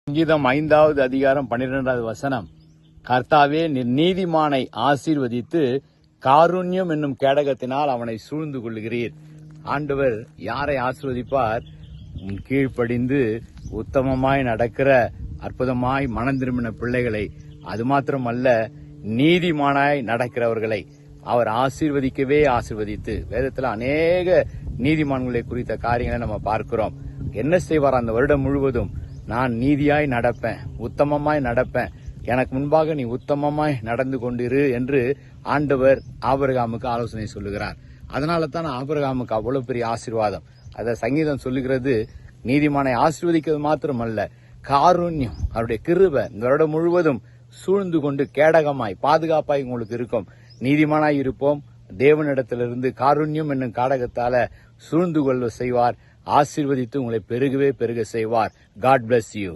சங்கீதம் 5வது அதிகாரம் 12வது வசனம், கர்த்தாவே நீர் நீதிமானை ஆசீர்வதித்து காருண்யம் என்னும் கேடகத்தினால் அவனை சூழ்ந்து கொள்ளுகிறீர். ஆண்டவர் யாரை ஆசீர்வதிப்பார்? கீழ்ப்படிந்து உத்தமமாய் நடக்கிற அற்புதமாய் மனம் திரும்பின பிள்ளைகளை, அது மாத்திரமல்ல நீதிமானாய் நடக்கிறவர்களை அவர் ஆசீர்வதிக்கவே ஆசீர்வதித்து, வேதத்தில் அநேக நீதிமான்களை குறித்த காரியங்களை நம்ம பார்க்கிறோம். என்ன செய்வார்? அந்த வருடம் முழுவதும் நான் நீதியாய் நடப்பேன், உத்தமமாய் நடப்பேன், எனக்கு முன்பாக நீ உத்தமமாய் நடந்து கொண்டிரு என்று ஆண்டவர் ஆபிரகாமுக்கு ஆலோசனை சொல்லுகிறார். அதனால தான் ஆபிரகாமுக்கு அவ்வளவு பெரிய ஆசீர்வாதம். அத சங்கீதம் சொல்லுகிறது, நீதிமானை ஆசீர்வதிக்கிறது மாத்திரமல்ல, காருண்யம், அவருடைய கிருபை இந்த வருடம் முழுவதும் சூழ்ந்து கொண்டு கேடகமாய் பாதுகாப்பாய் உங்களுக்கு இருக்கும். நீதிமானாய் இருப்போம், தேவனிடத்திலிருந்து காருண்யம் என்னும் காடகத்தால சூழ்ந்து கொள்ள செய்வார், ஆசீர்வதித்து உங்களை பெருகவே பெருக செய்வார். God bless you.